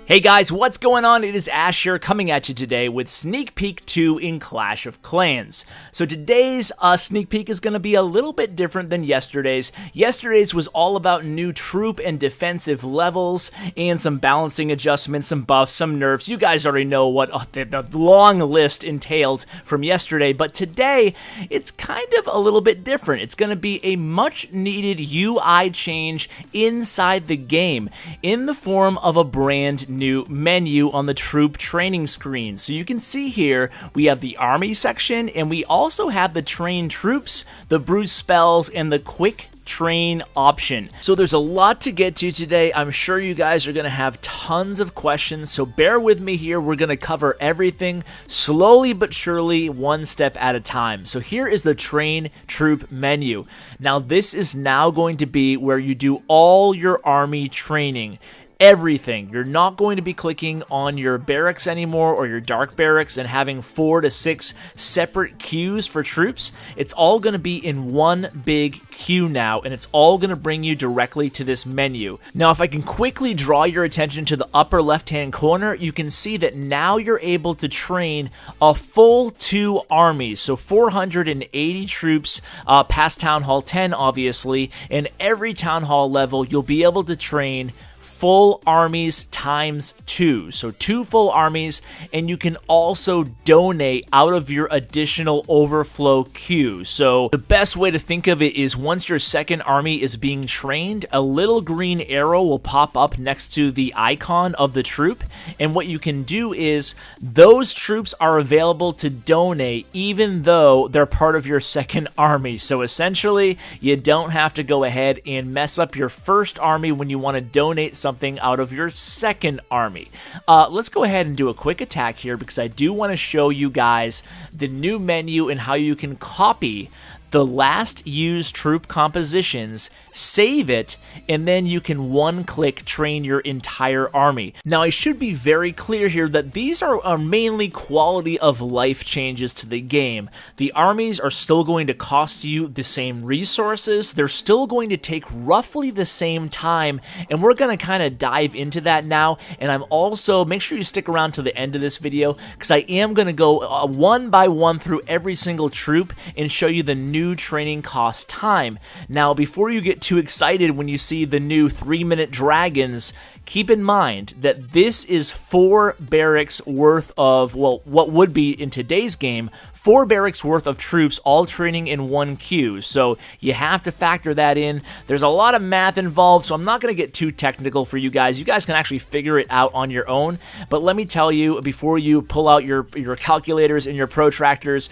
Hey guys, what's going on? It is Ash here coming at you today with Sneak Peek 2 in Clash of Clans. So today's sneak peek is going to be a little bit different than yesterday's. Yesterday's was all about new troop and defensive levels and some balancing adjustments, some buffs, some nerfs. You guys already know what the long list entailed from yesterday, but today it's kind of a little bit different. It's going to be a much needed UI change inside the game in the form of a brand new menu on the troop training screen. So you can see here we have the army section, and we also have the train troops, the brew spells, and the quick train option. So there's a lot to get to today. I'm sure you guys are going to have tons of questions, so bear with me here. We're going to cover everything slowly but surely, one step at a time. So here is the train troop menu. Now this is now going to be where you do all your army training. Everything. You're not going to be clicking on your barracks anymore or your dark barracks and having 4 to 6 separate queues for troops. It's all going to be in one big queue now, and it's all going to bring you directly to this menu. Now, if I can quickly draw your attention to the upper left-hand corner, you can see that now you're able to train a full 2 armies. So 480 troops past Town Hall 10, obviously, and every Town Hall level, you'll be able to train full armies times 2. So 2 full armies, and you can also donate out of your additional overflow queue. So the best way to think of it is once your second army is being trained, a little green arrow will pop up next to the icon of the troop, and what you can do is those troops are available to donate even though they're part of your second army. So essentially, you don't have to go ahead and mess up your first army when you want to donate something out of your second army. Let's go ahead and do a quick attack here because I do want to show you guys the new menu and how you can copy the last used troop compositions, save it, and then you can one-click train your entire army. Now, I should be very clear here that these are mainly quality of life changes to the game. The armies are still going to cost you the same resources, they're still going to take roughly the same time, and we're going to kind of dive into that now. And I'm also, make sure you stick around to the end of this video, because I am going to go one by one through every single troop and show you the new training cost time. Now, before you get too excited when you see the new 3-minute dragons, keep in mind that this is 4 barracks worth of, well, what would be in today's game, 4 barracks worth of troops all training in one queue. So you have to factor that in. There's a lot of math involved, so I'm not going to get too technical for you guys. You guys can actually figure it out on your own. But let me tell you, before you pull out your calculators and your protractors,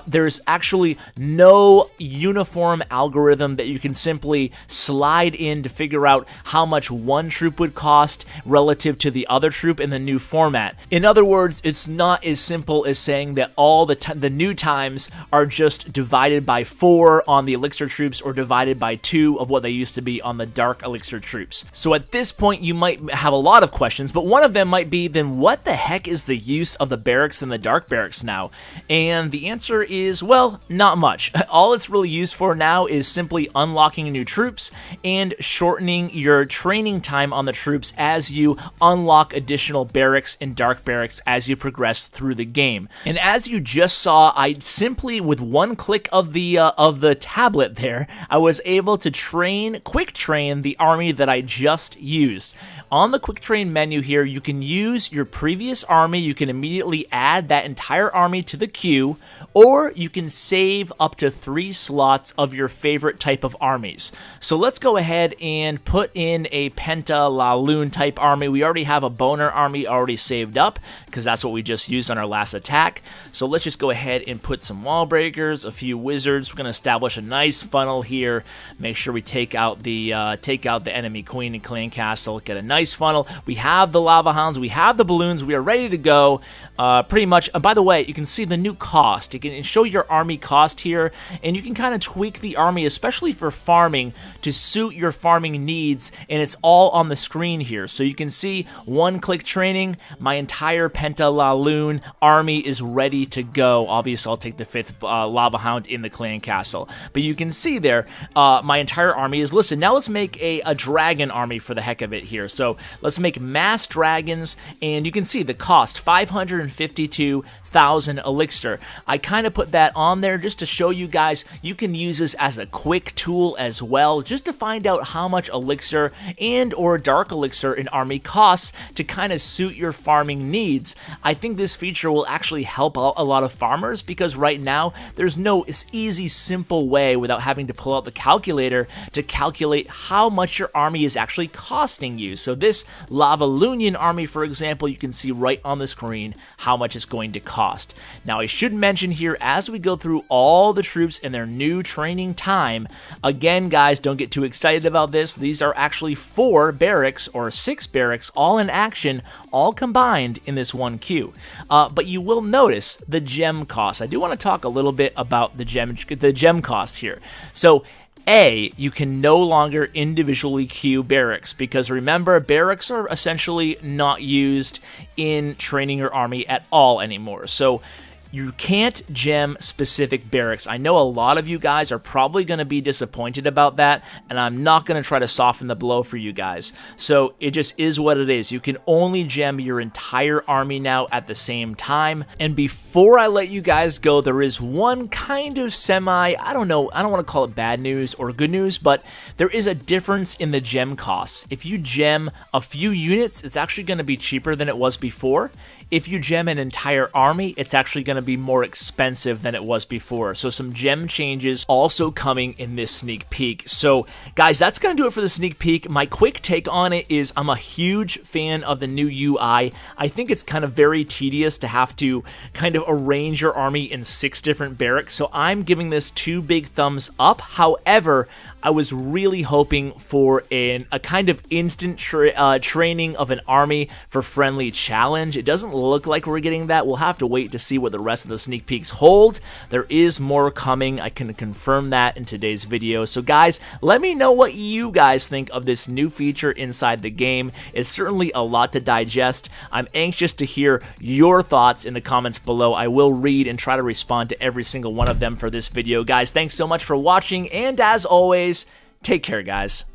there's actually no uniform algorithm that you can simply slide in to figure out how much one troop would cost relative to the other troop in the new format. In other words, it's not as simple as saying that all the new times are just divided by 4 on the elixir troops or divided by 2 of what they used to be on the dark elixir troops. So at this point, you might have a lot of questions, but one of them might be, then what the heck is the use of the barracks and the dark barracks now? And the answer is, well, not much. All it's really used for now is simply unlocking new troops and shortening your training time on the troops as you unlock additional barracks and dark barracks as you progress through the game. And as you just saw, I simply, with one click of the tablet there, I was able to quick train the army that I just used. On the quick train menu here, you can use your previous army, you can immediately add that entire army to the queue, or you can save up to 3 slots of your favorite type of armies. So let's go ahead and put in a Penta La Lune type army. We already have a Boner army already saved up, because that's what we just used on our last attack. So let's just go ahead and put some wall breakers, a few wizards. We're going to establish a nice funnel here. Make sure we take out the enemy queen and clan castle. Get a nice funnel. We have the lava hounds. We have the balloons. We are ready to go. pretty much. By the way, you can see the new cost. You can show your army cost here, and you can kind of tweak the army, especially for farming, to suit your farming needs, and it's all on the screen here. So you can see one-click training, my entire Penta La Lune army is ready to go. Obviously, I'll take the 5th Lava Hound in the clan castle. But you can see there, my entire army is listed. Now let's make a dragon army for the heck of it here. So let's make mass dragons, and you can see the cost, 552,000 elixir. I kind of put that on there just to show you guys you can use this as a quick tool as well, just to find out how much elixir and or dark elixir an army costs to kind of suit your farming needs. I think this feature will actually help out a lot of farmers, because right now there's no easy, simple way without having to pull out the calculator to calculate how much your army is actually costing you. So this Lava Lunian army, for example, you can see right on the screen how much it's going to cost. Now, I should mention here, as we go through all the troops and their new training time, again, guys, don't get too excited about this. These are actually 4 barracks or 6 barracks all in action, all combined in this one queue. But you will notice the gem cost. I do want to talk a little bit about the gem cost here. So you can no longer individually queue barracks, because remember, barracks are essentially not used in training your army at all anymore. So you can't gem specific barracks. I know a lot of you guys are probably going to be disappointed about that, and I'm not going to try to soften the blow for you guys. So it just is what it is. You can only gem your entire army now at the same time. And before I let you guys go, there is one kind of I don't know, I don't want to call it bad news or good news, but there is a difference in the gem costs. If you gem a few units, it's actually going to be cheaper than it was before. If you gem an entire army, it's actually going to be more expensive than it was before. So some gem changes also coming in this sneak peek. So guys, that's going to do it for the sneak peek. My quick take on it is I'm a huge fan of the new UI. I think it's kind of very tedious to have to kind of arrange your army in 6 different barracks. So I'm giving this 2 big thumbs up. However, I was really hoping for a kind of instant training of an army for friendly challenge. It doesn't look like we're getting that. We'll have to wait to see what the rest of the sneak peeks hold. There is more coming. I can confirm that in today's video. So guys, let me know what you guys think of this new feature inside the game. It's certainly a lot to digest. I'm anxious to hear your thoughts in the comments below. I will read and try to respond to every single one of them for this video. Guys, thanks so much for watching, and as always, take care, guys.